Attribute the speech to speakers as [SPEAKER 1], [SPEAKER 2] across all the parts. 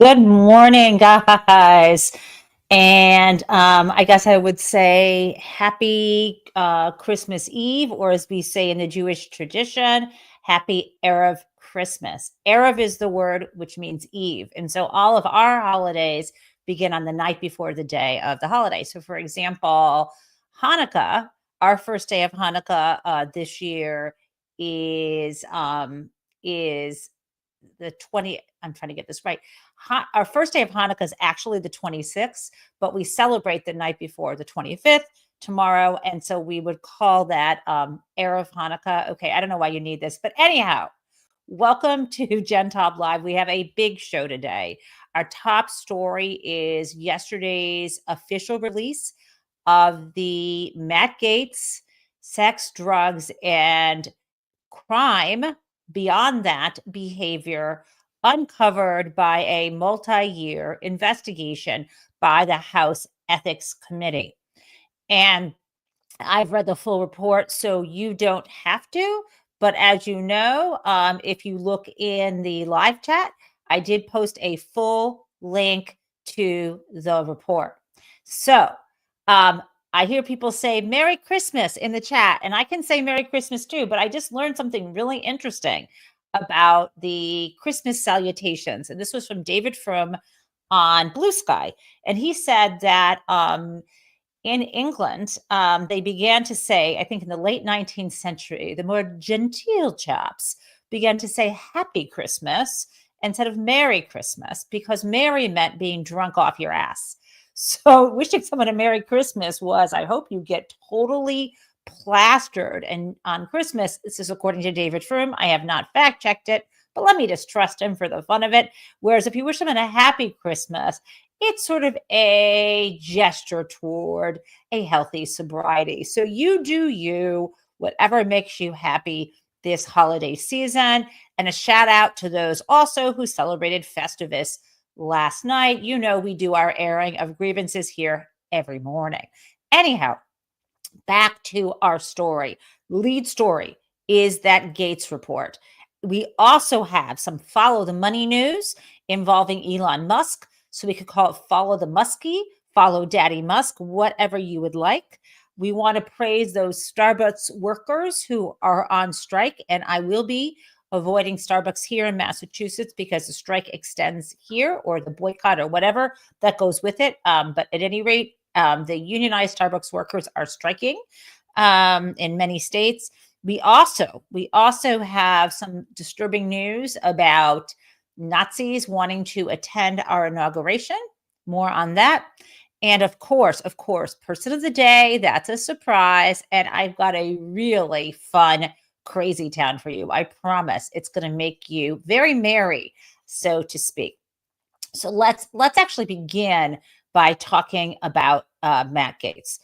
[SPEAKER 1] Good morning, guys. And I guess I would say happy Christmas Eve, or as we say in the Jewish tradition, happy Erev Christmas. Erev is the word which means Eve. And so all of our holidays begin on the night before the day of the holiday. So, for example, Hanukkah, our first day of Hanukkah this year is the 20. I'm trying to get this right. Our first day of Hanukkah is actually the 26th, but we celebrate the night before, the 25th, tomorrow. And so we would call that Erev Hanukkah. Okay, I don't know why you need this, but anyhow, welcome to Gen Taub Live. We have a big show today. Our top story is yesterday's official release of the Matt Gaetz sex, drugs, and crime beyond that behavior uncovered by a multi-year investigation by the House Ethics Committee. And I've read the full report, so you don't have to. But as you know, if you look in the live chat, I did post a full link to the report. So I hear people say Merry Christmas in the chat, and I can say Merry Christmas too, but I just learned something really interesting about the Christmas salutations. And this was from David Frum on Blue Sky. And he said that in England, they began to say, I think in the late 19th century, the more genteel chaps began to say Happy Christmas instead of Merry Christmas, because Merry meant being drunk off your ass. So wishing someone a Merry Christmas was, I hope you get totally plastered. And on Christmas, this is according to David Frum. I have not fact checked it, but let me just trust him for the fun of it. Whereas if you wish someone a happy Christmas, it's sort of a gesture toward a healthy sobriety. So you do you, whatever makes you happy this holiday season. And a shout out to those also who celebrated Festivus last night. You know, we do our airing of grievances here every morning. Anyhow, back to our story. Lead story is that Gates report. We also have some follow the money news involving Elon Musk. So we could call it follow the Muskie, follow Daddy Musk, whatever you would like. We want to praise those Starbucks workers who are on strike, and I will be avoiding Starbucks here in Massachusetts because the strike extends here, or the boycott or whatever that goes with it. But at any rate, the unionized Starbucks workers are striking in many states. We also have some disturbing news about Nazis wanting to attend our inauguration. More on that. And of course, person of the day, that's a surprise. And I've got a really fun, crazy town for you. I promise it's going to make you very merry, so to speak. So let's actually begin by talking about Matt Gaetz.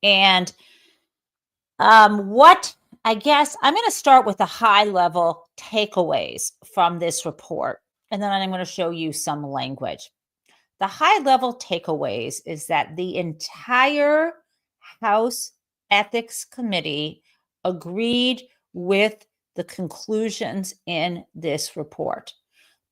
[SPEAKER 1] And what I guess I'm going to start with the high level takeaways from this report, and then I'm going to show you some language. The high level takeaways is that the entire House Ethics Committee agreed with the conclusions in this report,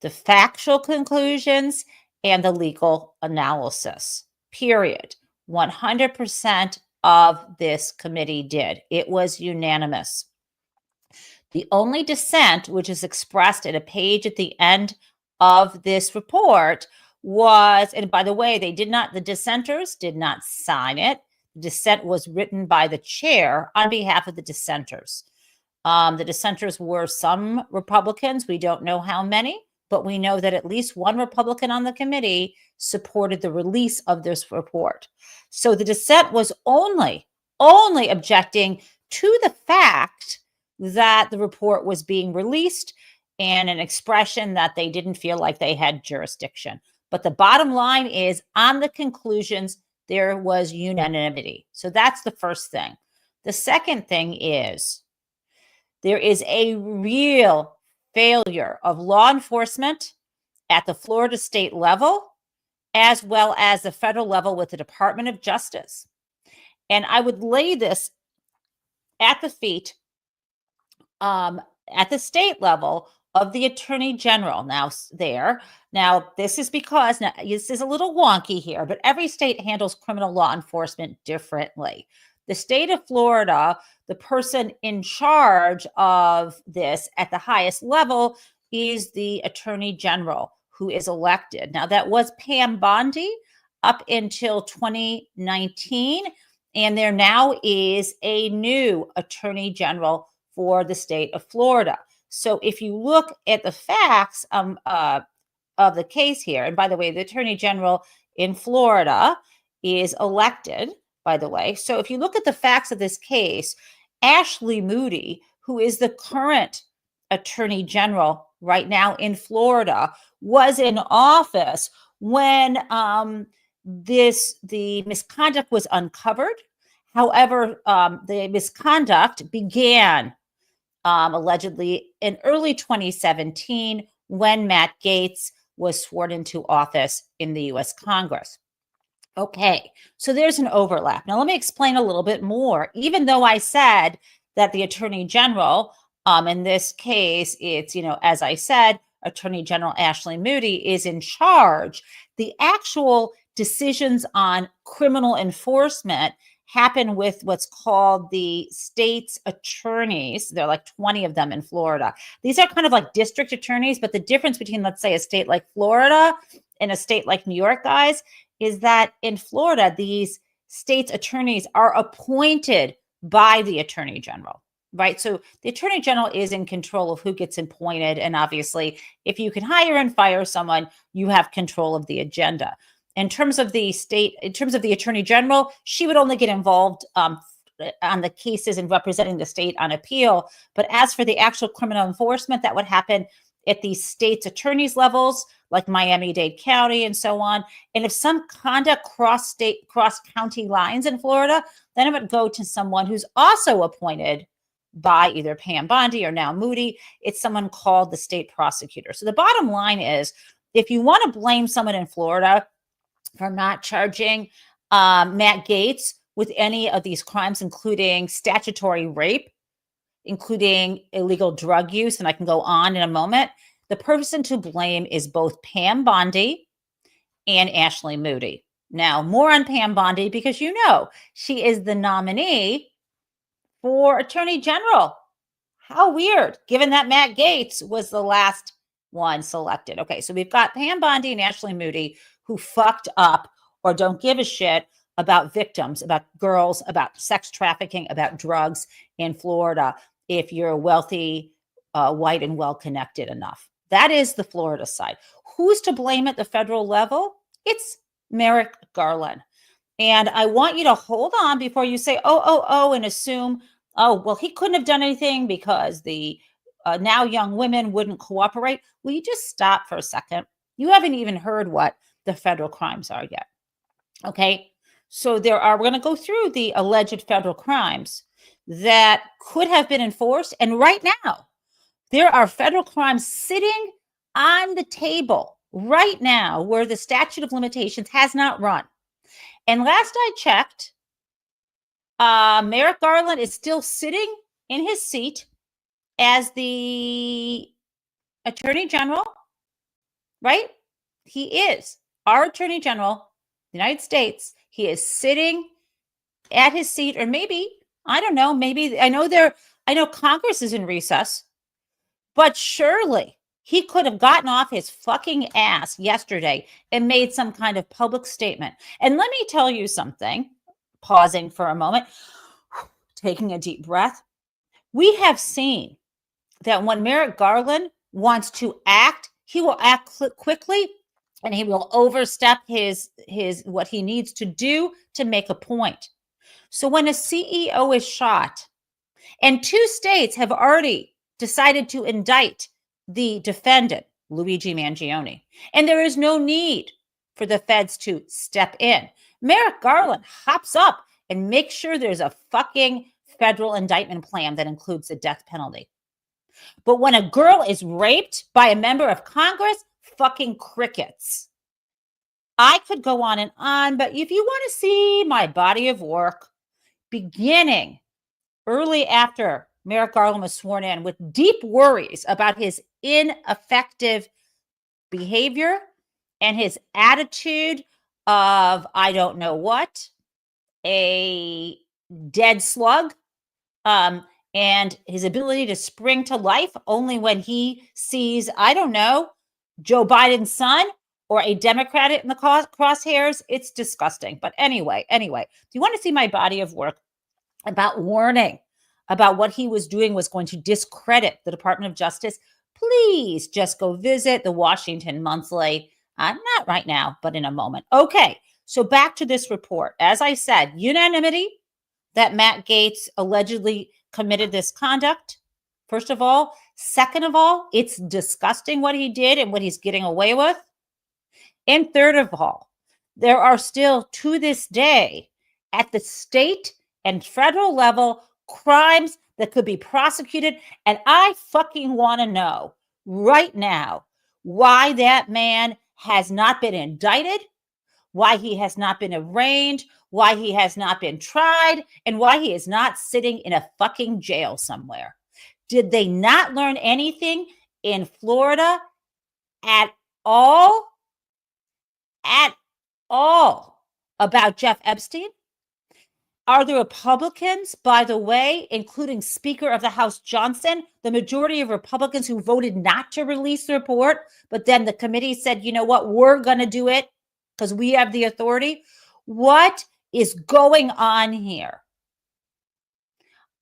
[SPEAKER 1] the factual conclusions and the legal analysis, period. 100% of this committee did. It was unanimous. The only dissent, which is expressed in a page at the end of this report, was, and by the way, the dissenters did not sign it. The dissent was written by the chair on behalf of the dissenters. The dissenters were some Republicans. We don't know how many, but we know that at least one Republican on the committee supported the release of this report. So the dissent was only objecting to the fact that the report was being released and an expression that they didn't feel like they had jurisdiction. But the bottom line is, on the conclusions, there was unanimity. So that's the first thing. The second thing is, there is a real failure of law enforcement at the Florida state level, as well as the federal level with the Department of Justice. And I would lay this at the feet, at the state level, of the Attorney General now there. Now, this is because, now, this is a little wonky here, but every state handles criminal law enforcement differently. The state of Florida, the person in charge of this at the highest level is the Attorney General, who is elected. Now, that was Pam Bondi up until 2019, and there now is a new Attorney General for the state of Florida. So if you look at the facts of the case here, and by the way, the Attorney General in Florida is elected, by the way. So if you look at the facts of this case, Ashley Moody, who is the current Attorney General right now in Florida, was in office when the misconduct was uncovered. However, the misconduct began allegedly in early 2017 when Matt Gaetz was sworn into office in the U.S. Congress. Okay, so there's an overlap. Now, let me explain a little bit more. Even though I said that the Attorney General, in this case, it's, as I said, Attorney General Ashley Moody is in charge, the actual decisions on criminal enforcement happen with what's called the state's attorneys. There are like 20 of them in Florida. These are kind of like district attorneys, but the difference between, let's say, a state like Florida and a state like New York, guys, is that in Florida, these state's attorneys are appointed by the Attorney General, right? So the Attorney General is in control of who gets appointed. And obviously, if you can hire and fire someone, you have control of the agenda. In terms of the state, in terms of the Attorney General, she would only get involved on the cases and representing the state on appeal. But as for the actual criminal enforcement, that would happen at the state's attorneys levels, like Miami-Dade County and so on. And if some conduct cross-county lines in Florida, then it would go to someone who's also appointed by either Pam Bondi or now Moody. It's someone called the state prosecutor. So the bottom line is, if you want to blame someone in Florida for not charging Matt Gaetz with any of these crimes, including statutory rape, including illegal drug use, and I can go on in a moment, the person to blame is both Pam Bondi and Ashley Moody. Now, more on Pam Bondi because she is the nominee for Attorney General. How weird, given that Matt Gaetz was the last one selected. Okay, so we've got Pam Bondi and Ashley Moody who fucked up or don't give a shit about victims, about girls, about sex trafficking, about drugs in Florida, if you're wealthy, white, and well-connected enough. That is the Florida side. Who's to blame at the federal level? It's Merrick Garland. And I want you to hold on before you say, and assume, well, he couldn't have done anything because the now young women wouldn't cooperate. Will you just stop for a second? You haven't even heard what the federal crimes are yet. Okay, so we're going to go through the alleged federal crimes that could have been enforced. And right now, there are federal crimes sitting on the table right now where the statute of limitations has not run. And last I checked, Merrick Garland is still sitting in his seat as the Attorney General, right? He is our Attorney General, the United States. He is sitting at his seat, or maybe, I don't know, maybe, I know Congress is in recess, but surely he could have gotten off his fucking ass yesterday and made some kind of public statement. And let me tell you something, pausing for a moment, taking a deep breath. We have seen that when Merrick Garland wants to act, he will act quickly and he will overstep his what he needs to do to make a point. So when a CEO is shot, and 2 states have already decided to indict the defendant, Luigi Mangione, and there is no need for the feds to step in, Merrick Garland hops up and makes sure there's a fucking federal indictment plan that includes the death penalty. But when a girl is raped by a member of Congress, fucking crickets. I could go on and on, but if you want to see my body of work, beginning early after Merrick Garland was sworn in with deep worries about his ineffective behavior and his attitude of, I don't know what, a dead slug, and his ability to spring to life only when he sees, I don't know, Joe Biden's son or a Democrat in the crosshairs. It's disgusting. But anyway, if you want to see my body of work about warning about what he was doing was going to discredit the Department of Justice, please just go visit the Washington Monthly. Not right now, but in a moment. Okay, so back to this report. As I said, unanimity that Matt Gaetz allegedly committed this conduct, first of all. Second of all, it's disgusting what he did and what he's getting away with. And third of all, there are still, to this day, at the state and federal level, crimes that could be prosecuted. And I fucking want to know right now why that man has not been indicted, why he has not been arraigned, why he has not been tried, and why he is not sitting in a fucking jail somewhere. Did they not learn anything in Florida at all? At all about Jeff Epstein? Are the Republicans, by the way, including Speaker of the House Johnson, the majority of Republicans who voted not to release the report, but then the committee said, you know what, we're going to do it because we have the authority? What is going on here?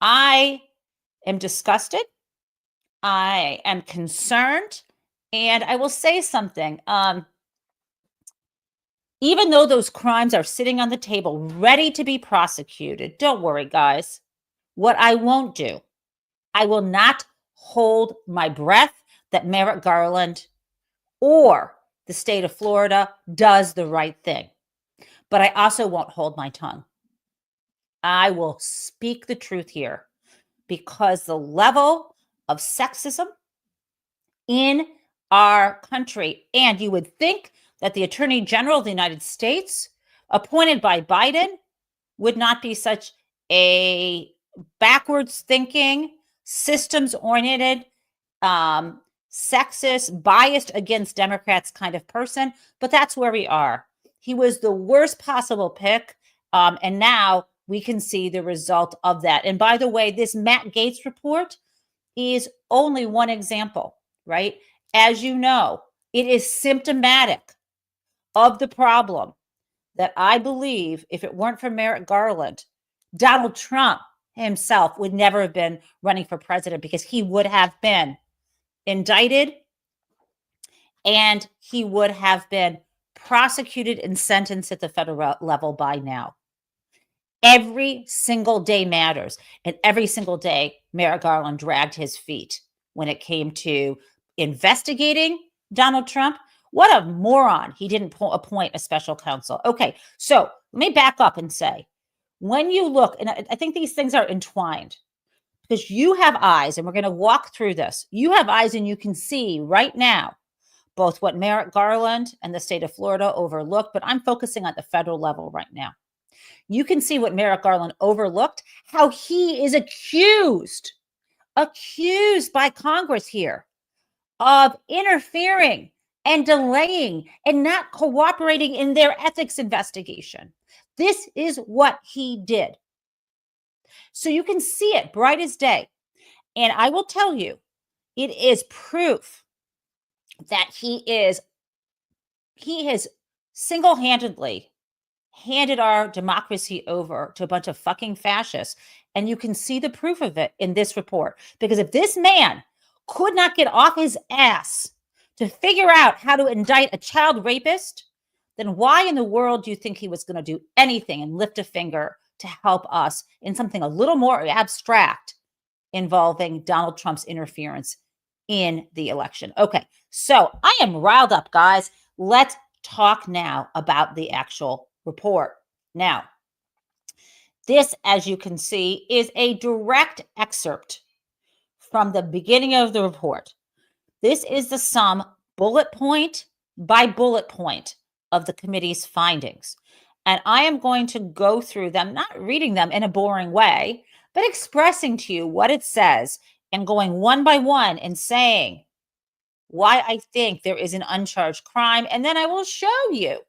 [SPEAKER 1] I am disgusted. I am concerned. And I will say something. Even though those crimes are sitting on the table, ready to be prosecuted, don't worry, guys. What I won't do, I will not hold my breath that Merrick Garland or the state of Florida does the right thing. But I also won't hold my tongue. I will speak the truth here because the level of sexism in our country, and you would think that the Attorney General of the United States, appointed by Biden, would not be such a backwards thinking, systems oriented, sexist, biased against Democrats kind of person. But that's where we are. He was the worst possible pick. And now we can see the result of that. And by the way, this Matt Gaetz report is only one example, right? As you know, it is symptomatic of the problem that I believe if it weren't for Merrick Garland, Donald Trump himself would never have been running for president because he would have been indicted and he would have been prosecuted and sentenced at the federal level by now. Every single day matters. And every single day, Merrick Garland dragged his feet when it came to investigating Donald Trump. What a moron. He didn't appoint a special counsel. Okay, so let me back up and say, when you look, and I think these things are entwined because you have eyes, and we're going to walk through this. You have eyes and you can see right now both what Merrick Garland and the state of Florida overlooked, but I'm focusing on the federal level right now. You can see what Merrick Garland overlooked, how he is accused by Congress here of interfering and delaying and not cooperating in their ethics investigation. This is what he did. So you can see it bright as day. And I will tell you, it is proof that he has single-handedly handed our democracy over to a bunch of fucking fascists. And you can see the proof of it in this report. Because if this man could not get off his ass to figure out how to indict a child rapist, then why in the world do you think he was going to do anything and lift a finger to help us in something a little more abstract involving Donald Trump's interference in the election? Okay, so I am riled up, guys. Let's talk now about the actual report. Now, this, as you can see, is a direct excerpt from the beginning of the report. This is the sum, bullet point by bullet point, of the committee's findings. And I am going to go through them, not reading them in a boring way. but expressing to you what it says and going one by one and saying why I think there is an uncharged crime. And then I will show you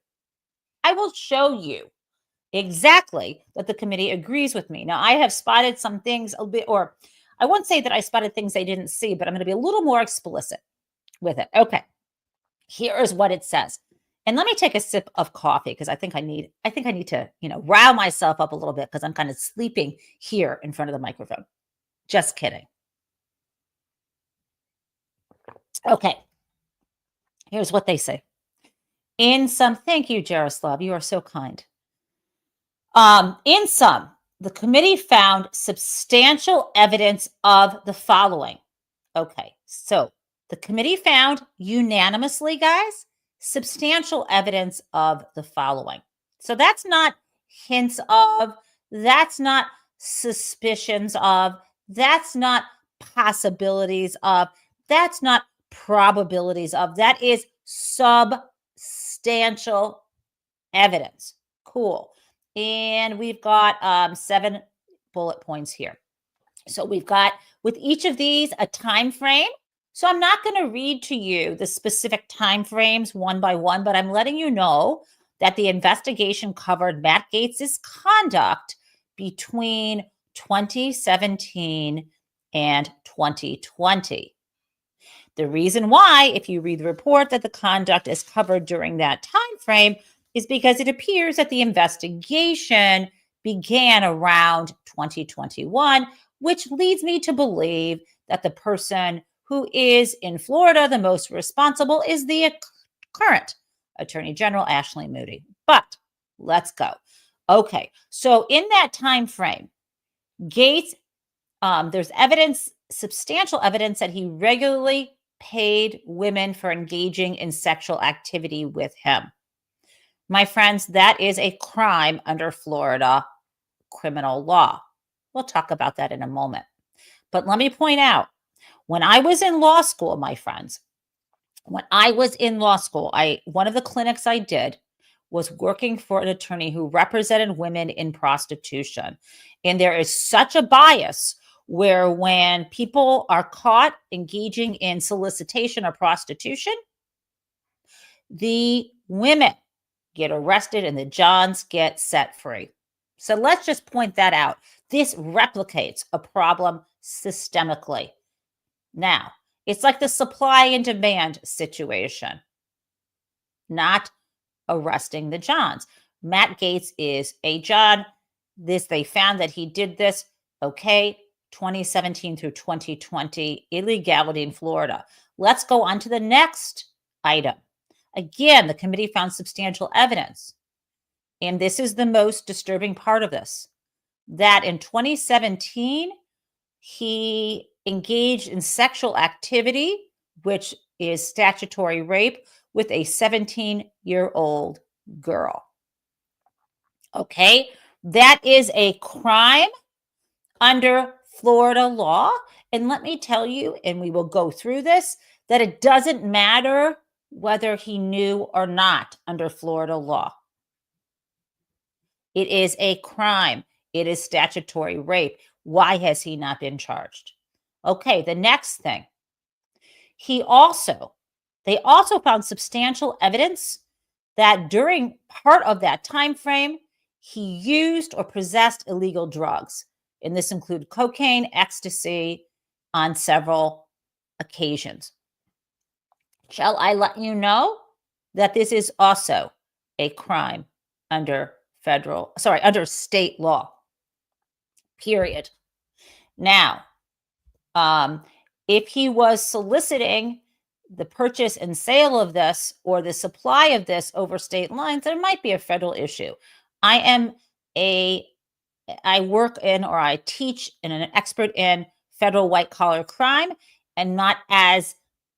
[SPEAKER 1] exactly that the committee agrees with me. Now, I have spotted some things a bit, or I won't say that I spotted things they didn't see, but I'm going to be a little more explicit with it. Okay. Here is what it says. And let me take a sip of coffee because I think I need to, rile myself up a little bit because I'm kind of sleeping here in front of the microphone. Just kidding. Okay. Here's what they say. Thank you, Jaroslav. You are so kind. In sum, the committee found substantial evidence of the following. Okay, so the committee found unanimously, guys, substantial evidence of the following. So that's not hints of, that's not suspicions of, that's not possibilities of, that's not probabilities of, that is substantial evidence. Cool. And we've got 7 bullet points here. So we've got with each of these a time frame. So I'm not going to read to you the specific time frames one by one, but I'm letting you know that the investigation covered Matt Gaetz's conduct between 2017 and 2020. The reason why, if you read the report, that the conduct is covered during that time frame is because it appears that the investigation began around 2021, which leads me to believe that the person who is in Florida the most responsible is the current Attorney General, Ashley Moody. But let's go. Okay, so in that time frame, Gaetz, there's evidence, substantial evidence that he regularly paid women for engaging in sexual activity with him. My friends, that is a crime under Florida criminal law. We'll talk about that in a moment. But let me point out, when I was in law school, my friends, when I was in law school, one of the clinics I did was working for an attorney who represented women in prostitution. And there is such a bias where when people are caught engaging in solicitation or prostitution, the women get arrested and the Johns get set free. So let's just point that out. This replicates a problem systemically. Now, it's like the supply and demand situation, not arresting the Johns. Matt Gaetz is a John. They found that he did this, okay, 2017 through 2020, illegality in Florida. Let's go on to the next item. Again, the committee found substantial evidence, and this is the most disturbing part of this, that in 2017, he engaged in sexual activity, which is statutory rape, with a 17-year-old girl. Okay, that is a crime under Florida law. And let me tell you, and we will go through this, that it doesn't matter whether he knew or not under Florida law. It is a crime. It is statutory rape. Why has he not been charged? Okay, the next thing. They also found substantial evidence that during part of that time frame, he used or possessed illegal drugs. And this included cocaine, ecstasy on several occasions. Shall I let you know that this is also a crime under state law, period. Now, if he was soliciting the purchase and sale of this or the supply of this over state lines, there might be a federal issue. I work in, or I teach and an expert in federal white collar crime and not as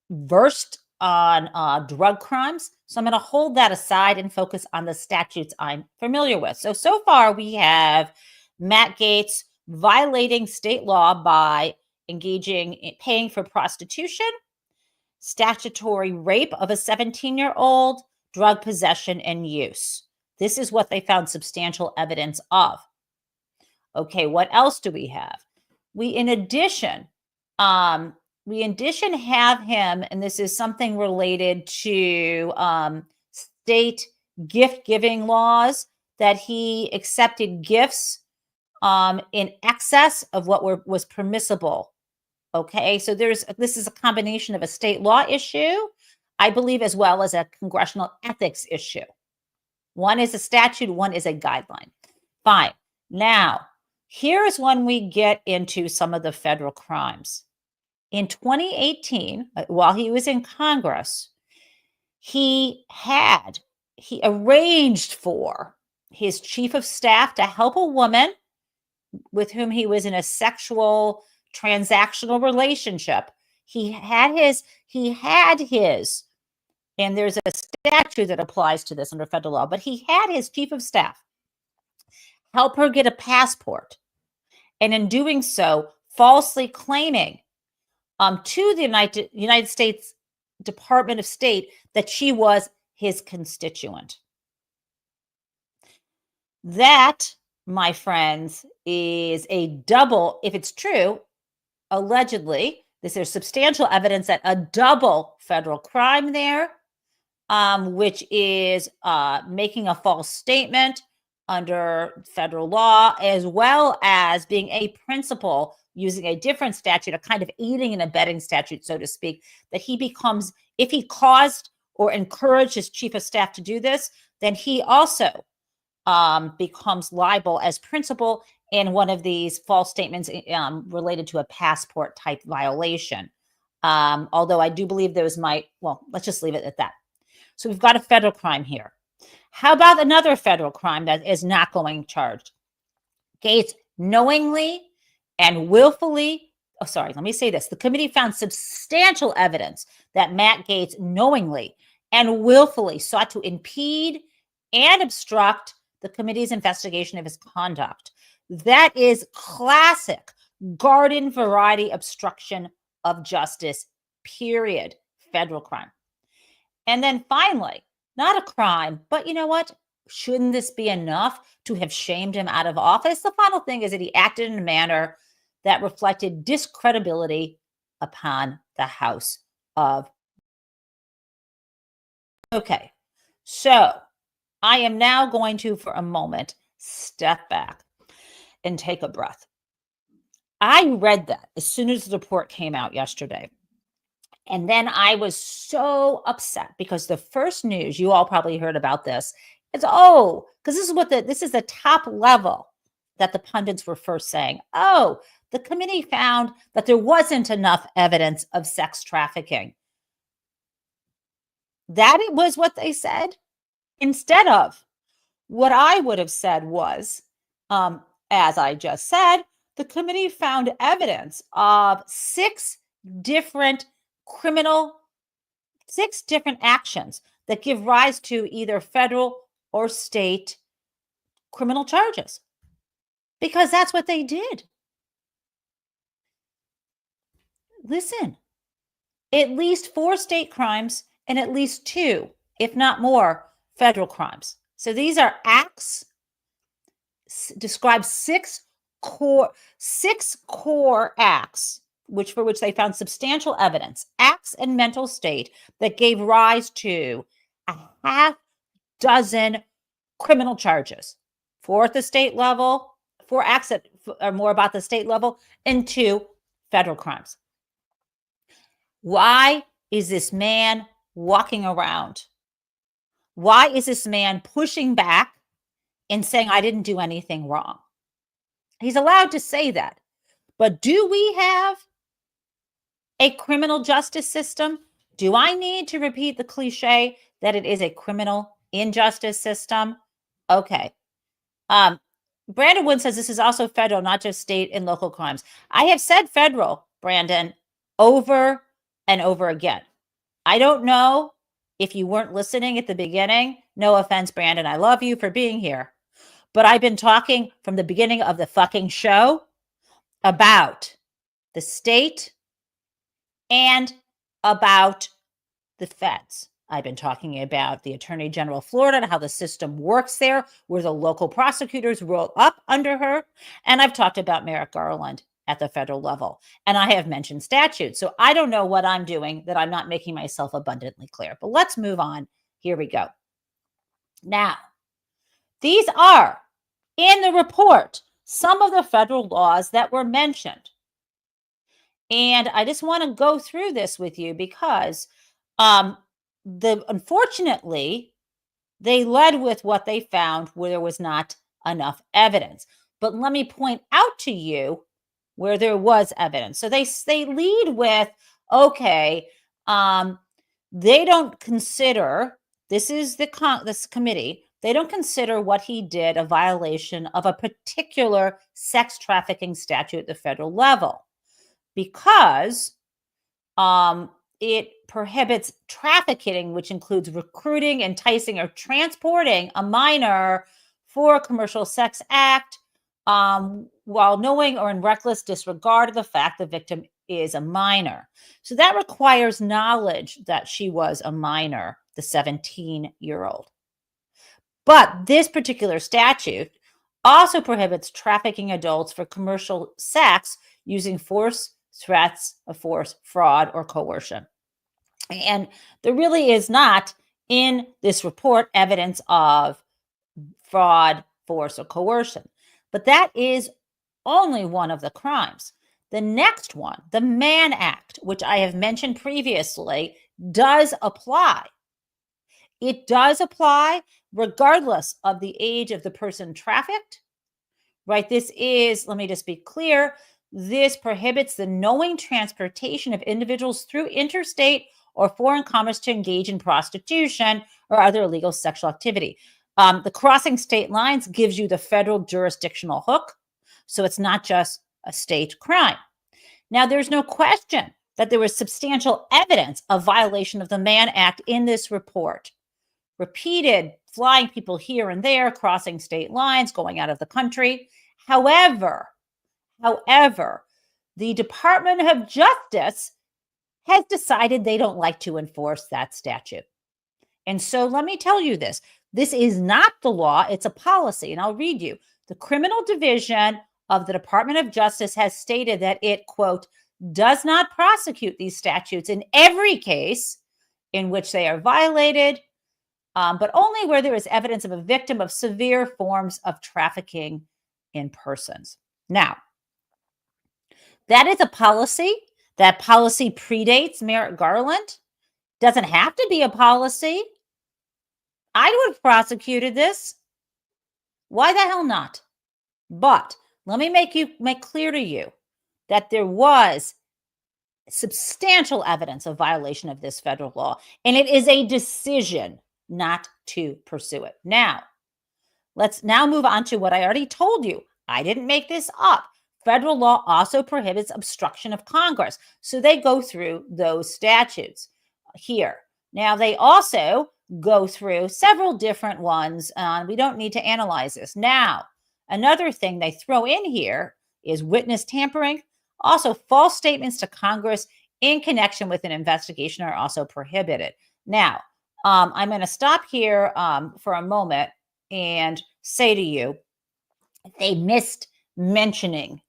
[SPEAKER 1] versed on drug crimes. So I'm going to hold that aside and focus on the statutes I'm familiar with. So far we have Matt Gaetz violating state law by engaging in paying for prostitution, statutory rape of a 17-year-old, drug possession and use. This is what they found substantial evidence of. Okay, what else do we have? we in addition have him, and this is something related to state gift giving laws, that he accepted gifts in excess of what was permissible. Okay, so this is a combination of a state law issue, I believe, as well as a congressional ethics issue. One is a statute, one is a guideline. Fine. Now, here's when we get into some of the federal crimes. In 2018, while he was in Congress, he arranged for his chief of staff to help a woman with whom he was in a sexual transactional relationship. He had his, and there's a statute that applies to this under federal law, but he had his chief of staff help her get a passport. And in doing so, falsely claiming to the United States Department of State that she was his constituent. That, my friends, is a double, if it's true, allegedly, there's substantial evidence that a double federal crime there, which is making a false statement under federal law, as well as being a principal using a different statute, a kind of aiding and abetting statute, so to speak, that he becomes, if he caused or encouraged his chief of staff to do this, then he also becomes liable as principal in one of these false statements related to a passport type violation. Although I do believe those well, let's just leave it at that. So we've got a federal crime here. How about another federal crime that is not going charged? Gaetz knowingly and willfully, the committee found substantial evidence that Matt Gaetz knowingly and willfully sought to impede and obstruct the committee's investigation of his conduct. That is classic garden variety obstruction of justice, period. Federal crime. And then finally, not a crime, but you know what? Shouldn't this be enough to have shamed him out of office? The final thing is that he acted in a manner that reflected discredibility upon the House of. Okay, so I am now going to, for a moment, step back and take a breath. I read that as soon as the report came out yesterday. And then I was so upset because the first news, you all probably heard about this, is because this is the top level that the pundits were first saying. The committee found that there wasn't enough evidence of sex trafficking. That it was what they said. Instead of what I would have said was, as I just said, the committee found evidence of six different actions that give rise to either federal or state criminal charges, because that's what they did. Listen, at least 4 state crimes and at least 2, if not more, federal crimes. So these are acts, describe 6 core acts, for which they found substantial evidence, acts and mental state that gave rise to a half dozen criminal charges. 4 at the state level, 4 acts that are more about the state level, and 2 federal crimes. Why is this man walking around? Why is this man pushing back and saying, I didn't do anything wrong? He's allowed to say that. But do we have a criminal justice system? Do I need to repeat the cliche that it is a criminal injustice system? Okay. Brandon Wood says this is also federal, not just state and local crimes. I have said federal, Brandon, over and over again. I don't know if you weren't listening at the beginning. No offense, Brandon. I love you for being here. But I've been talking from the beginning of the fucking show about the state and about the feds. I've been talking about the Attorney General of Florida and how the system works there, where the local prosecutors roll up under her. And I've talked about Merrick Garland. at the federal level. And I have mentioned statutes. So I don't know what I'm doing that I'm not making myself abundantly clear. But let's move on. Here we go. Now, these are in the report some of the federal laws that were mentioned. And I just want to go through this with you because unfortunately, they led with what they found where there was not enough evidence. But let me point out to you where there was evidence. So they lead with, okay, they don't consider, this is this committee, they don't consider what he did a violation of a particular sex trafficking statute at the federal level because it prohibits trafficking, which includes recruiting, enticing, or transporting a minor for a commercial sex act while knowing or in reckless disregard of the fact the victim is a minor. So that requires knowledge that she was a minor, the 17-year-old. But this particular statute also prohibits trafficking adults for commercial sex using force, threats of force, fraud, or coercion. And there really is not in this report evidence of fraud, force, or coercion. But that is only one of the crimes. The next one, the Mann Act, which I have mentioned previously, does apply. It does apply regardless of the age of the person trafficked, right? This is, let me just be clear, this prohibits the knowing transportation of individuals through interstate or foreign commerce to engage in prostitution or other illegal sexual activity. The crossing state lines gives you the federal jurisdictional hook, so it's not just a state crime. Now, there's no question that there was substantial evidence of violation of the Mann Act in this report. Repeated flying people here and there, crossing state lines, going out of the country. However, the Department of Justice has decided they don't like to enforce that statute. And so let me tell you this. This is not the law. It's a policy. And I'll read you. The Criminal Division of the Department of Justice has stated that it, quote, does not prosecute these statutes in every case in which they are violated, but only where there is evidence of a victim of severe forms of trafficking in persons. Now, that is a policy. That policy predates Merrick Garland. Doesn't have to be a policy. I would have prosecuted this. Why the hell not? But let me make clear to you that there was substantial evidence of violation of this federal law, and it is a decision not to pursue it. Now, let's now move on to what I already told you. I didn't make this up. Federal law also prohibits obstruction of Congress. So they go through those statutes here. Now, they also go through several different ones. We don't need to analyze this. Now, another thing they throw in here is witness tampering. Also, false statements to Congress in connection with an investigation are also prohibited. Now, I'm going to stop here for a moment and say to you, they missed mentioning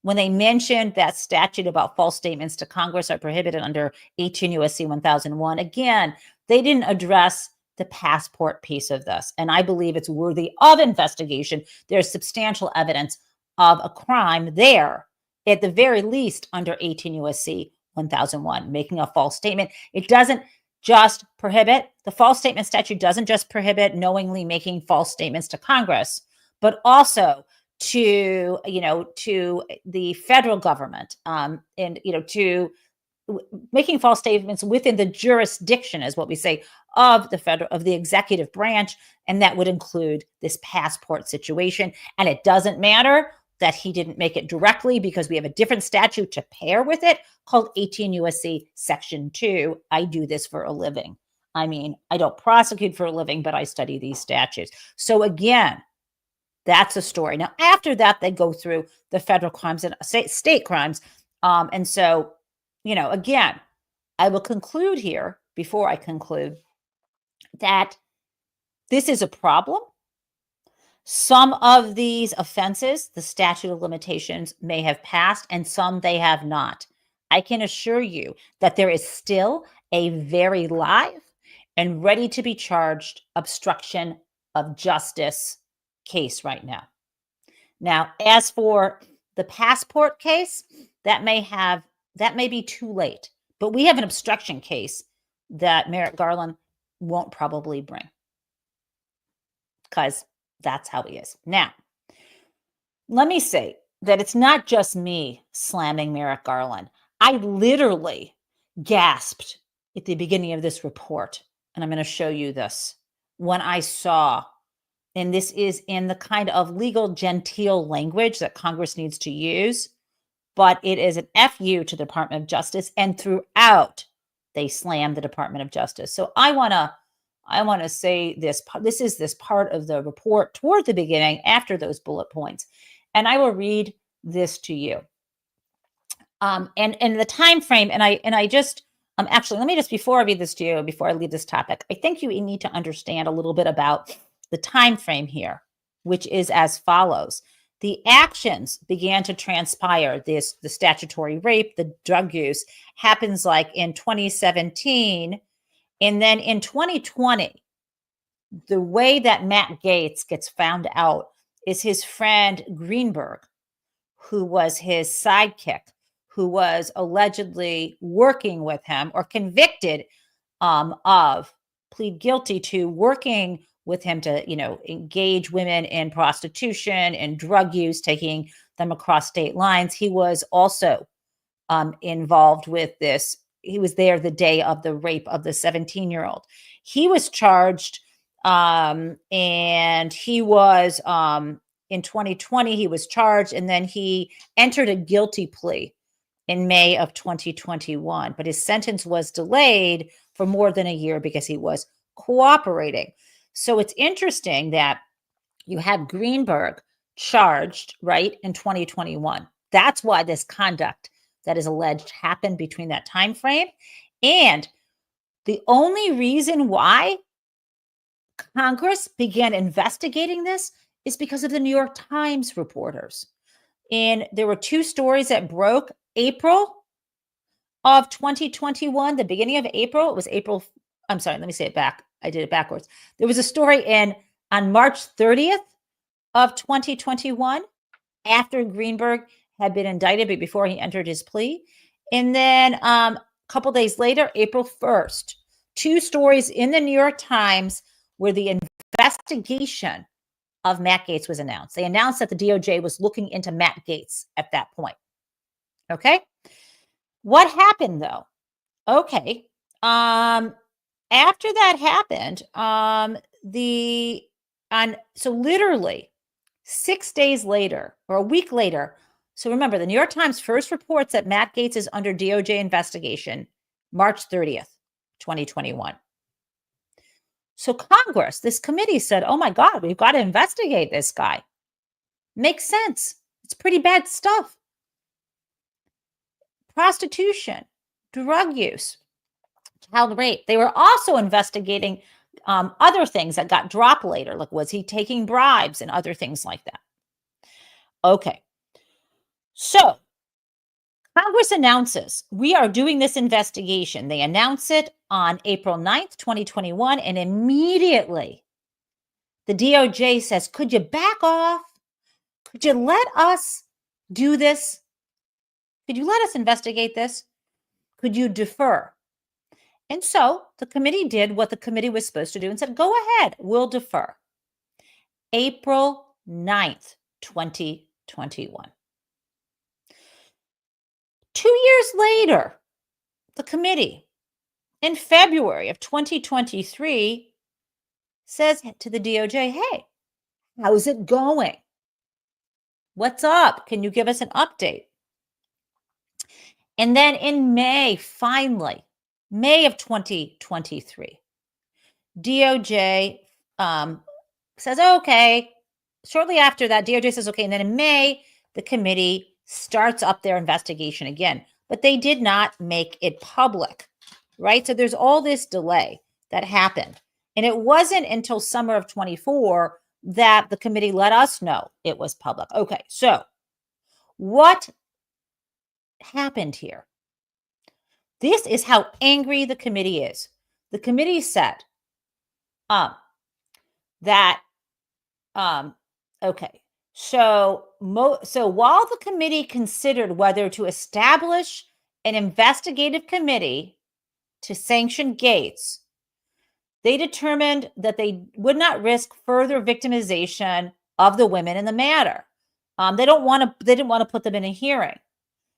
[SPEAKER 1] when they mentioned that statute about false statements to Congress are prohibited under 18 U.S.C. 1001. Again, they didn't address the passport piece of this, and I believe it's worthy of investigation. There's substantial evidence of a crime there, at the very least under 18 U.S.C. 1001, making a false statement. It doesn't just prohibit, the false statement statute doesn't just prohibit knowingly making false statements to Congress, but also to the federal government, and to making false statements within the jurisdiction, is what we say, of the executive branch, and that would include this passport situation. And it doesn't matter that he didn't make it directly, because we have a different statute to pair with it called 18 U.S.C. Section 2. I do this for a living. I mean, I don't prosecute for a living, but I study these statutes. So again, that's a story. Now, after that, they go through the federal crimes and state crimes. And so, again, I will conclude here, before I conclude, that this is a problem. Some of these offenses, the statute of limitations may have passed, and some they have not. I can assure you that there is still a very live and ready to be charged obstruction of justice case right now. Now, as for the passport case, that may be too late, but we have an obstruction case that Merrick Garland won't probably bring because that's how he is. Now, let me say that it's not just me slamming Merrick Garland. I literally gasped at the beginning of this report, and I'm going to show you this, when I saw, and this is in the kind of legal genteel language that Congress needs to use, but it is an FU to the Department of Justice, and throughout they slam the Department of Justice. So I want to say this is this part of the report toward the beginning after those bullet points, and I will read this to you. And the time frame, and I just actually, let me just, before I read this to you, before I leave this topic, I think you need to understand a little bit about the time frame here, which is as follows. The actions began to transpire, the statutory rape, the drug use, happens like in 2017. And then in 2020, the way that Matt Gaetz gets found out is his friend Greenberg, who was his sidekick, who was allegedly working with him or convicted of, plead guilty to working with him to, engage women in prostitution and drug use, taking them across state lines. He was also involved with this. He was there the day of the rape of the 17-year-old. He was charged, and he was, in 2020, he was charged, and then he entered a guilty plea in May of 2021. But his sentence was delayed for more than a year because he was cooperating. So it's interesting that you have Greenberg charged, right, in 2021. That's why this conduct that is alleged happened between that time frame. And the only reason why Congress began investigating this is because of the New York Times reporters. And there were two stories that broke April of 2021, the beginning of April. It was April. I'm sorry, let me say it back. I did it backwards. There was a story on March 30th of 2021, after Greenberg had been indicted, but before he entered his plea. And then a couple days later, April 1st, two stories in the New York Times where the investigation of Matt Gaetz was announced. They announced that the DOJ was looking into Matt Gaetz at that point. Okay. What happened though? Okay. After that happened, so literally 6 days later or a week later. So remember, the New York Times first reports that Matt Gaetz is under DOJ investigation, March 30th, 2021. So Congress, this committee said, oh my God, we've got to investigate this guy. Makes sense. It's pretty bad stuff. Prostitution, drug use, child rape. They were also investigating other things that got dropped later, like was he taking bribes and other things like that. Okay. So Congress announces, we are doing this investigation. They announce it on April 9th, 2021, and immediately the DOJ says, could you back off? Could you let us do this? Could you let us investigate this? Could you defer? And so the committee did what the committee was supposed to do and said, go ahead, we'll defer. April 9th, 2021. 2 years later, the committee in February of 2023 says to the DOJ, hey, how's it going? What's up? Can you give us an update? And then in May, finally, May of 2023, DOJ says, okay. Shortly after that, DOJ says, okay. And then in May, the committee starts up their investigation again, but they did not make it public, right? So there's all this delay that happened. And it wasn't until summer of 24 that the committee let us know it was public. Okay, so what happened here? This is how angry the committee is. The committee said that okay. So while the committee considered whether to establish an investigative committee to sanction Gaetz, they determined that they would not risk further victimization of the women in the matter. They didn't want to put them in a hearing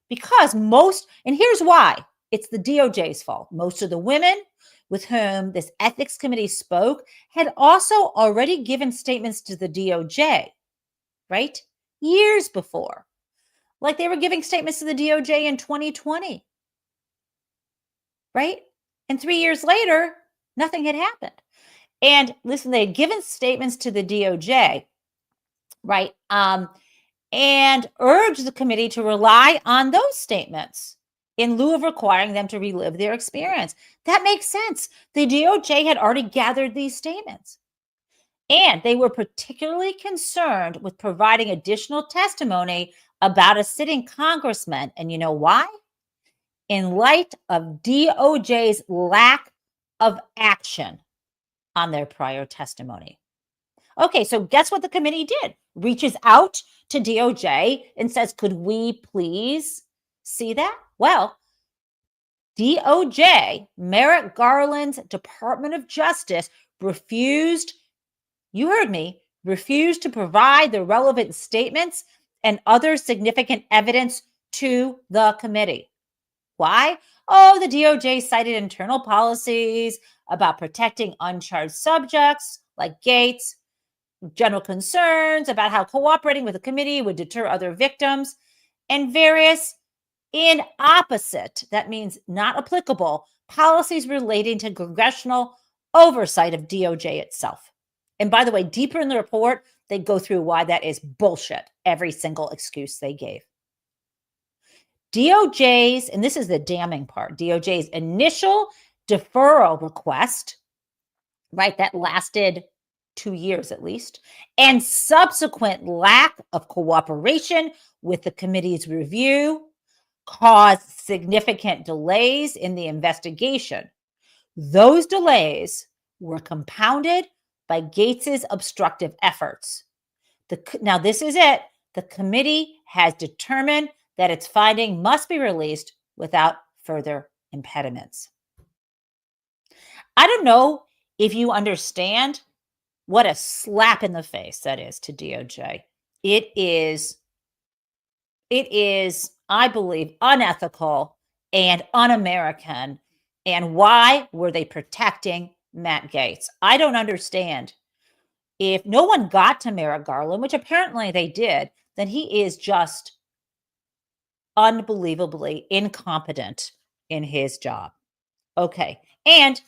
[SPEAKER 1] because and here's why, it's the DOJ's fault. Most of the women with whom this ethics committee spoke had also already given statements to the DOJ, right? Years before. Like they were giving statements to the DOJ in 2020, right? And 3 years later, nothing had happened. And listen, they had given statements to the DOJ, right? And urged the committee to rely on those statements in lieu of requiring them to relive their experience. That makes sense. The DOJ had already gathered these statements. And they were particularly concerned with providing additional testimony about a sitting congressman. And you know why? In light of DOJ's lack of action on their prior testimony. Okay, so guess what the committee did? Reaches out to DOJ and says, could we please see that? Well, DOJ, Merrick Garland's Department of Justice, refused, you heard me, refused to provide the relevant statements and other significant evidence to the committee. Why? Oh, the DOJ cited internal policies about protecting uncharged subjects like Gaetz, general concerns about how cooperating with the committee would deter other victims, and various opposite, that means not applicable, policies relating to congressional oversight of DOJ itself. And by the way, deeper in the report, they go through why that is bullshit, every single excuse they gave. DOJ's, and this is the damning part, DOJ's initial deferral request, right, that lasted 2 years at least, and subsequent lack of cooperation with the committee's review caused significant delays in the investigation. Those delays were compounded by Gaetz's obstructive efforts. Now, this is it. The committee has determined that its finding must be released without further impediments. I don't know if you understand what a slap in the face that is to DOJ. It is, I believe, unethical and un-American. And why were they protecting Matt Gaetz? I don't understand. If no one got to Merrick Garland, which apparently they did, then he is just unbelievably incompetent in his job. Okay. And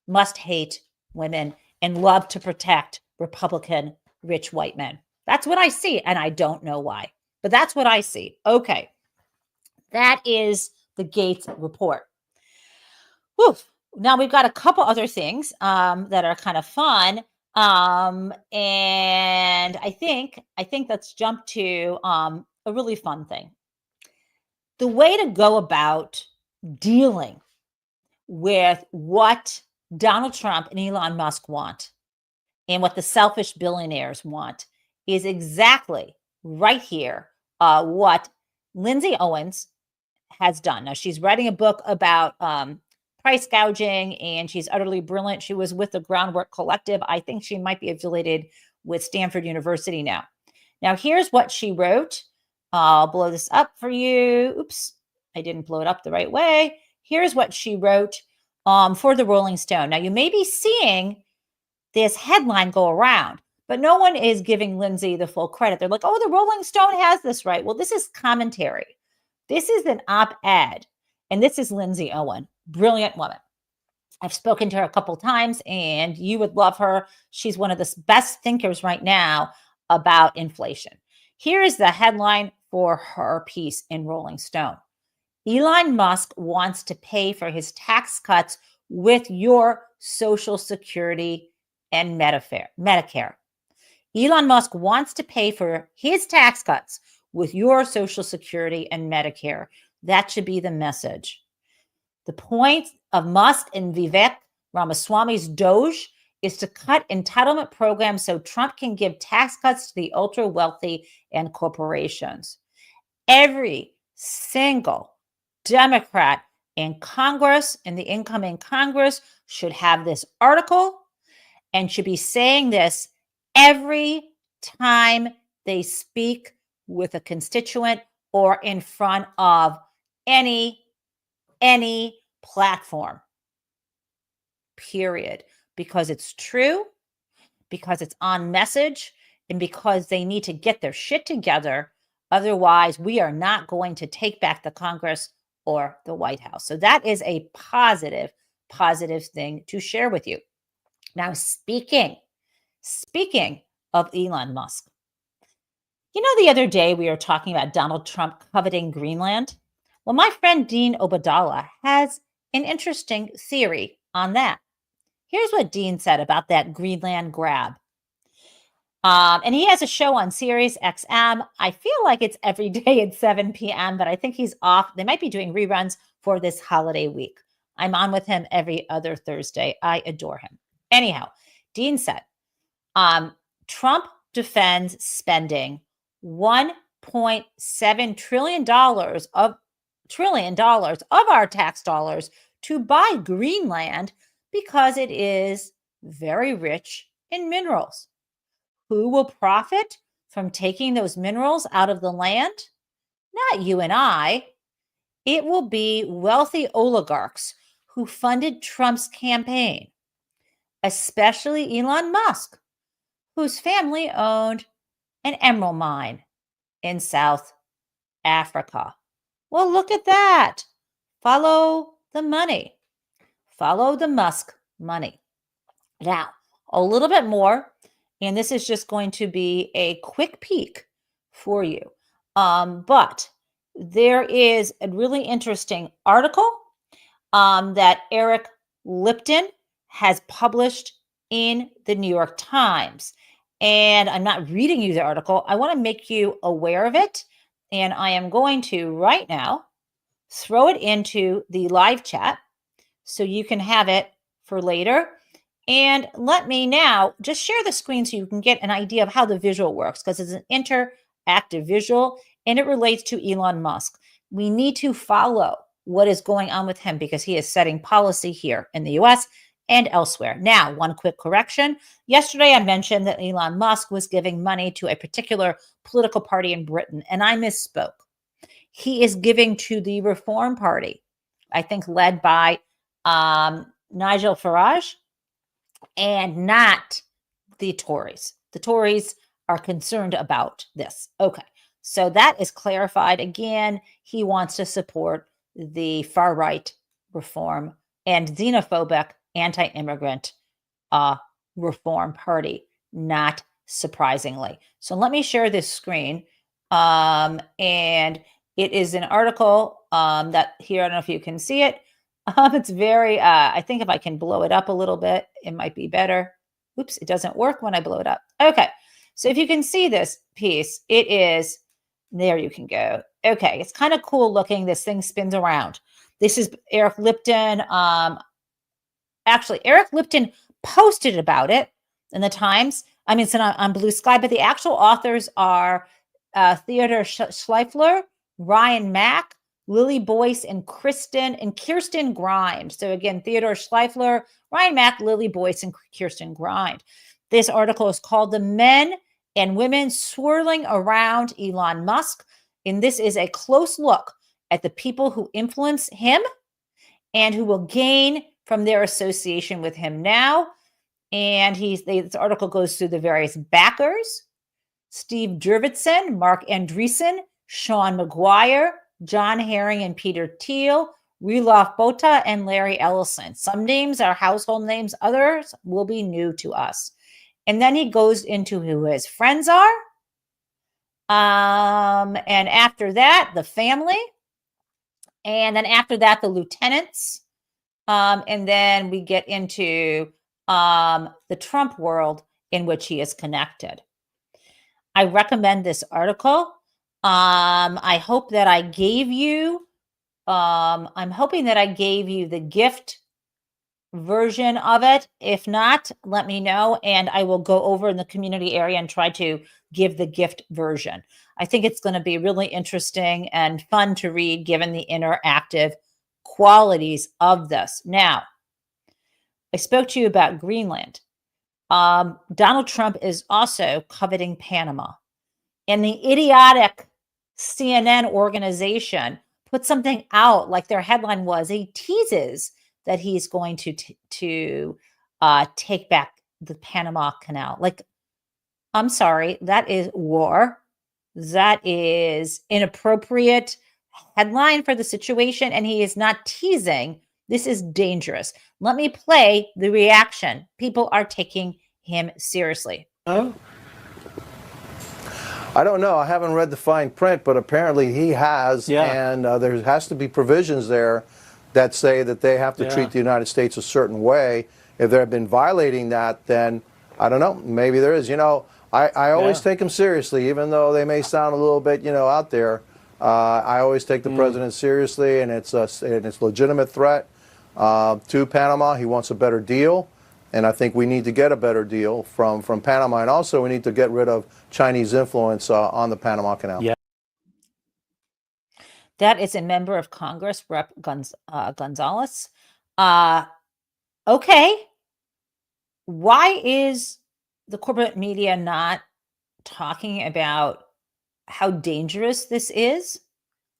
[SPEAKER 1] must hate women and love to protect Republican rich white men. That's what I see. And I don't know why, but that's what I see. Okay. That is the Gaetz report. Whew. Now we've got a couple other things that are kind of fun. And I think let's jump to a really fun thing. The way to go about dealing with what Donald Trump and Elon Musk want and what the selfish billionaires want is exactly right here what Lindsay Owens has done. Now, she's writing a book about price gouging, and she's utterly brilliant. She was with the Groundwork Collective. I think she might be affiliated with Stanford University now. Now, here's what she wrote. I'll blow this up for you. Oops, I didn't blow it up the right way. Here's what she wrote for the Rolling Stone. Now, you may be seeing this headline go around, but no one is giving Lindsay the full credit. They're like, oh, the Rolling Stone has this right. Well, this is commentary. This is an op-ed, and this is Lindsay Owen, brilliant woman. I've spoken to her a couple times, and you would love her. She's one of the best thinkers right now about inflation. Here is the headline for her piece in Rolling Stone. Elon Musk wants to pay for his tax cuts with your Social Security and Medicare. Elon Musk wants to pay for his tax cuts with your Social Security and Medicare. That should be the message. The point of Musk and Vivek Ramaswamy's DOJ is to cut entitlement programs so Trump can give tax cuts to the ultra wealthy and corporations. Every single Democrat in Congress, in the incoming Congress, should have this article and should be saying this every time they speak with a constituent or in front of any platform, period. Because it's true, because it's on message, and because they need to get their shit together. Otherwise, we are not going to take back the Congress or the White House. So that is a positive thing to share with you. Now, speaking of Elon Musk, the other day we were talking about Donald Trump coveting Greenland. Well, my friend Dean Obeidallah has an interesting theory on that. Here's what Dean said about that Greenland grab. And he has a show on Sirius XM. I feel like it's every day at 7 p.m., but I think he's off. They might be doing reruns for this holiday week. I'm on with him every other Thursday. I adore him. Anyhow, Dean said, Trump defends spending $1.7 trillion of our tax dollars to buy Greenland because it is very rich in minerals. Who will profit from taking those minerals out of the land? Not you and I. It will be wealthy oligarchs who funded Trump's campaign, especially Elon Musk, whose family owned an emerald mine in South Africa. Well, look at that. Follow the money. Follow the Musk money. Now, a little bit more, and this is just going to be a quick peek for you. But there is a really interesting article that Eric Lipton has published in the New York Times. And I'm not reading you the article. I want to make you aware of it. And I am going to right now throw it into the live chat so you can have it for later. And let me now just share the screen so you can get an idea of how the visual works, because it's an interactive visual and it relates to Elon Musk. We need to follow what is going on with him because he is setting policy here in the US and elsewhere. Now, one quick correction. Yesterday, I mentioned that Elon Musk was giving money to a particular political party in Britain, and I misspoke. He is giving to the Reform Party, I think led by Nigel Farage, and not the Tories. The Tories are concerned about this. Okay, so that is clarified. Again, he wants to support the far-right reform and xenophobic anti-immigrant Reform Party, not surprisingly. So let me share this screen. And it is an article that here, I don't know if you can see it. It's very, I think if I can blow it up a little bit, it might be better. Oops, it doesn't work when I blow it up. Okay, so if you can see this piece, it is, there you can go. Okay, it's kind of cool looking. This thing spins around. This is Eric Lipton. Actually, Eric Lipton posted about it in the Times. I mean, it's on Blue Sky, but the actual authors are Theodore Schleifler, Ryan Mack, Lily Boyce, and Kirsten Grimes. So again, Theodore Schleifler, Ryan Mack, Lily Boyce, and Kirsten Grimes. This article is called "The Men and Women Swirling Around Elon Musk." And this is a close look at the people who influence him and who will gain from their association with him now. And this article goes through the various backers: Steve Jurvetson, Mark Andreessen, Sean McGuire, John Herring and Peter Thiel, Rilof Bota, and Larry Ellison. Some names are household names. Others will be new to us. And then he goes into who his friends are. And after that, the family. And then after that, the lieutenants. And then we get into the Trump world in which he is connected. I recommend this article. I hope that I gave you, I'm hoping that I gave you the gift version of it. If not, let me know, and I will go over in the community area and try to give the gift version. I think it's going to be really interesting and fun to read given the interactive qualities of this. Now, I spoke to you about Greenland. Donald Trump is also coveting Panama. And the idiotic CNN organization put something out, like their headline was, he teases that he's going to take back the Panama Canal. Like, I'm sorry, that is war. That is inappropriate headline for the situation, and he is not teasing. This is dangerous. Let me play the reaction. People are taking him seriously.
[SPEAKER 2] Oh. I don't know. I haven't read the fine print, but apparently he has, and there has to be provisions there that say that they have to treat the United States a certain way. If they've been violating that, then I don't know. Maybe there is. You know, I always take them seriously, even though they may sound a little bit, you know, out there. I always take the president seriously, and it's a legitimate threat to Panama. He wants a better deal. And I think we need to get a better deal from Panama. And also we need to get rid of Chinese influence on the Panama Canal.
[SPEAKER 1] Yeah. That is a member of Congress, Rep. Gonzalez. Okay. Why is the corporate media not talking about how dangerous this is?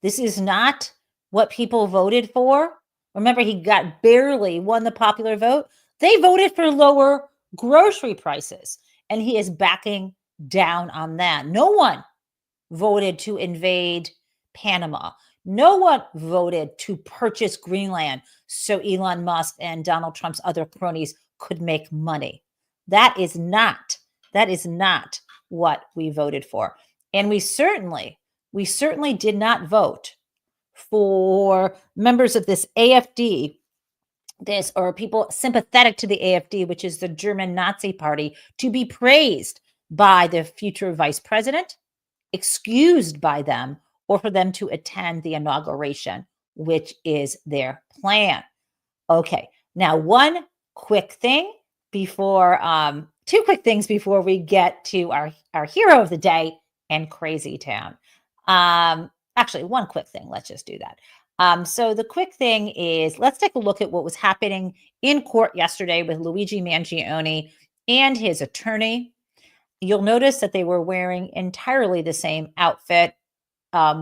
[SPEAKER 1] This is not what people voted for. Remember, he barely won the popular vote. They voted for lower grocery prices, and he is backing down on that. No one voted to invade Panama. No one voted to purchase Greenland so Elon Musk and Donald Trump's other cronies could make money. That is not what we voted for. And we certainly did not vote for members of this AfD, or people sympathetic to the AfD, which is the German Nazi party, to be praised by the future vice president, excused by them, or for them to attend the inauguration, which is their plan. Okay, now two quick things before we get to our hero of the day and Crazy Town. Actually, one quick thing. Let's just do that. So the quick thing is, let's take a look at what was happening in court yesterday with Luigi Mangione and his attorney. You'll notice that they were wearing entirely the same outfit,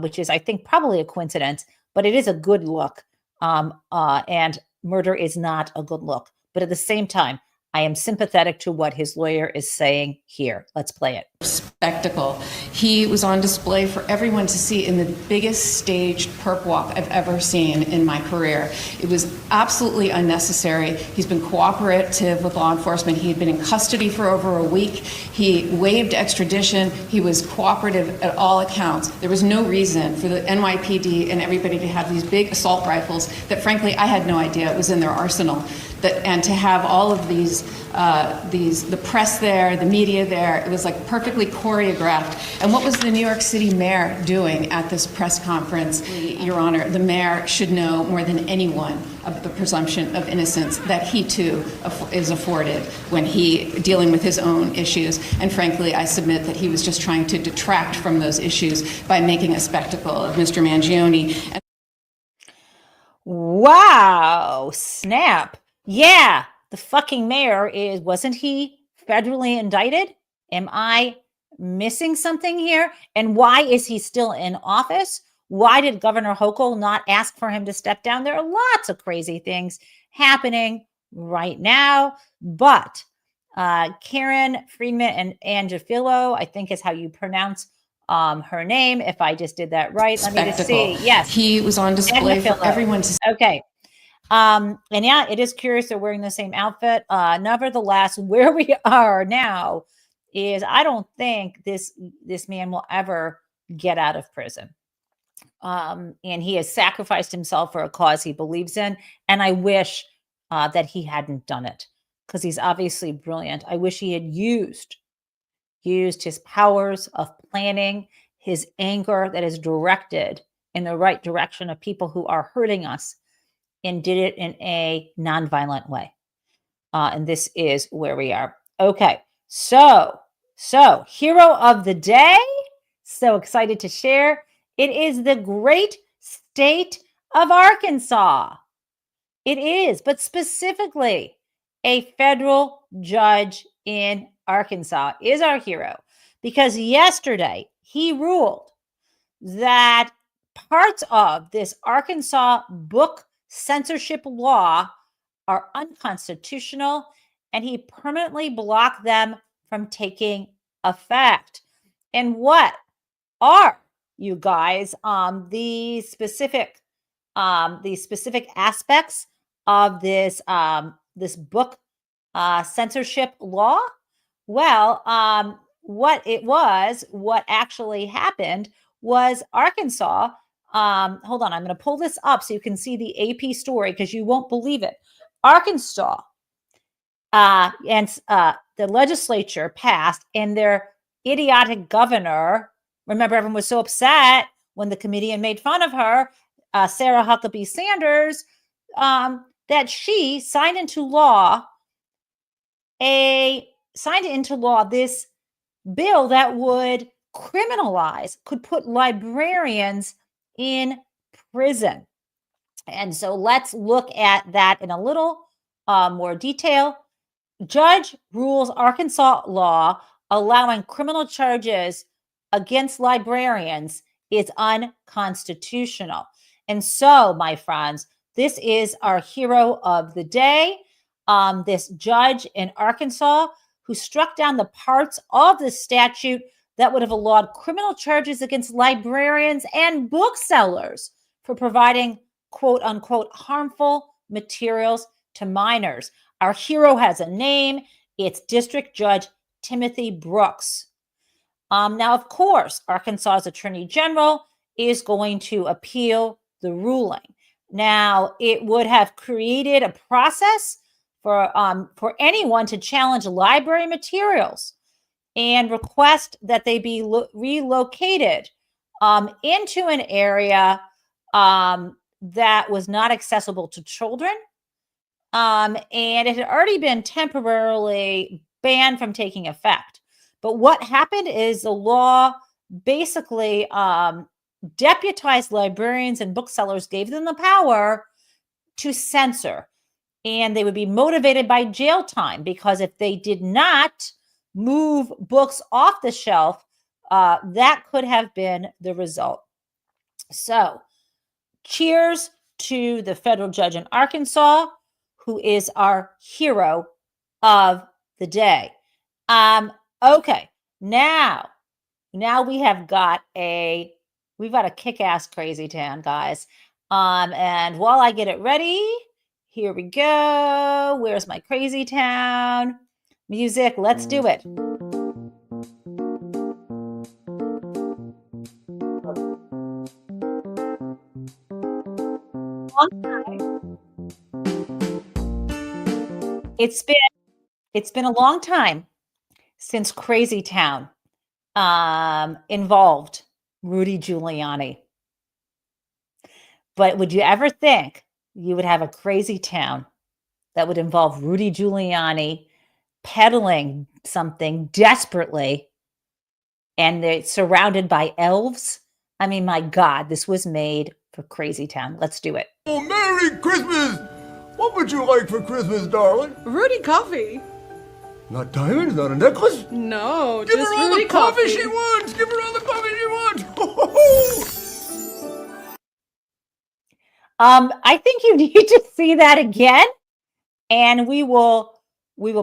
[SPEAKER 1] which is, I think, probably a coincidence, but it is a good look. And murder is not a good look. But at the same time, I am sympathetic to what his lawyer is saying here. Let's play it.
[SPEAKER 3] Spectacle. He was on display for everyone to see in the biggest staged perp walk I've ever seen in my career. It was absolutely unnecessary. He's been cooperative with law enforcement. He had been in custody for over a week. He waived extradition. He was cooperative at all accounts. There was no reason for the NYPD and everybody to have these big assault rifles that, frankly, I had no idea it was in their arsenal. And to have all of the press there, the media there, it was like perfectly choreographed. And what was the New York City mayor doing at this press conference? Your Honor, the mayor should know more than anyone of the presumption of innocence that he too is afforded when dealing with his own issues. And frankly, I submit that he was just trying to detract from those issues by making a spectacle of Mr. Mangione.
[SPEAKER 1] Wow, snap. Yeah, the fucking mayor wasn't he federally indicted? Am I missing something here? And why is he still in office? Why did Governor Hochul not ask for him to step down? There are lots of crazy things happening right now, but Karen Friedman and Angefilo, I think is how you pronounce her name. If I just did that right, let me just see. Yes.
[SPEAKER 3] He was on display for everyone to see.
[SPEAKER 1] Okay. And yeah, it is curious they're wearing the same outfit. Nevertheless, where we are now is I don't think this man will ever get out of prison. And he has sacrificed himself for a cause he believes in. And I wish that he hadn't done it. because he's obviously brilliant. I wish he had used his powers of planning, his anger that is directed in the right direction of people who are hurting us, and did it in a nonviolent way. And this is where we are. Okay, so hero of the day. So excited to share. It is the great state of Arkansas. It is, but specifically a federal judge in Arkansas is our hero, because yesterday he ruled that parts of this Arkansas book censorship law are unconstitutional, and he permanently blocked them from taking effect. And what are, you guys, the specific aspects of this this book censorship law? Well, what actually happened was Arkansas. Hold on, I'm going to pull this up so you can see the AP story, because you won't believe it. Arkansas and the legislature passed, and their idiotic governor, remember everyone was so upset when the comedian made fun of her, Sarah Huckabee Sanders, that she signed into law this bill that would could put librarians in prison. And so let's look at that in a little more detail. Judge rules Arkansas law allowing criminal charges against librarians is unconstitutional. And so, my friends, this is our hero of the day, this judge in Arkansas who struck down the parts of the statute that would have allowed criminal charges against librarians and booksellers for providing quote unquote harmful materials to minors. Our hero has a name. It's District Judge Timothy Brooks. Now, of course, Arkansas's Attorney General is going to appeal the ruling. Now, it would have created a process for anyone to challenge library materials and request that they be relocated into an area that was not accessible to children. And it had already been temporarily banned from taking effect. But what happened is the law basically deputized librarians and booksellers, gave them the power to censor. And they would be motivated by jail time, because if they did not move books off the shelf, that could have been the result. So, cheers to the federal judge in Arkansas, who is our hero of the day. Okay, now we've got a kick-ass crazy town, guys. And while I get it ready, here we go. Where's my crazy town music? Let's do it. It's been a long time since Crazy Town involved Rudy Giuliani. But would you ever think you would have a crazy town that would involve Rudy Giuliani peddling something desperately, and they're surrounded by elves? I mean, my God, this was made for Crazy Town. Let's do it.
[SPEAKER 4] Oh, Merry Christmas! What would you like for Christmas, darling?
[SPEAKER 5] Rudy coffee.
[SPEAKER 4] Not diamonds, not a necklace?
[SPEAKER 5] No,
[SPEAKER 4] Give
[SPEAKER 5] just
[SPEAKER 4] her all
[SPEAKER 5] Rudy
[SPEAKER 4] the coffee
[SPEAKER 5] coffee
[SPEAKER 4] she wants! Give her all the coffee she wants! Ho, ho, ho.
[SPEAKER 1] I think you need to see that again, and we will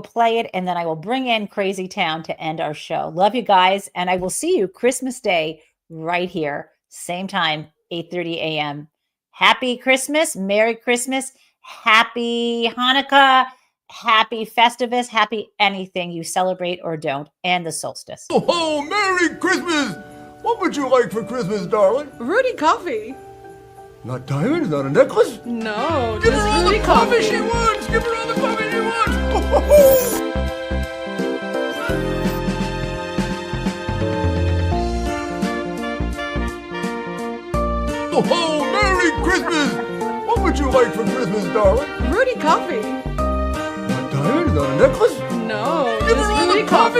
[SPEAKER 1] play it, and then I will bring in Crazy Town to end our show. Love you guys, and I will see you Christmas Day right here, same time, 8:30 a.m. Happy Christmas, Merry Christmas, Happy Hanukkah, Happy Festivus, happy anything you celebrate or don't, and the solstice.
[SPEAKER 4] Oh, Merry Christmas! What would you like for Christmas, darling?
[SPEAKER 5] Rudy coffee.
[SPEAKER 4] Not diamonds, not a necklace?
[SPEAKER 5] No,
[SPEAKER 4] Give
[SPEAKER 5] just
[SPEAKER 4] her all
[SPEAKER 5] Rudy
[SPEAKER 4] the coffee
[SPEAKER 5] coffee.
[SPEAKER 4] she wants! Give her all the coffee she wants! Ho, Oh, Merry Christmas! What would you like for Christmas, darling?
[SPEAKER 5] Rudy coffee.
[SPEAKER 4] What, Diane? Is that a necklace?
[SPEAKER 5] No,
[SPEAKER 4] Give her
[SPEAKER 5] just
[SPEAKER 4] all
[SPEAKER 5] Rudy
[SPEAKER 4] the coffee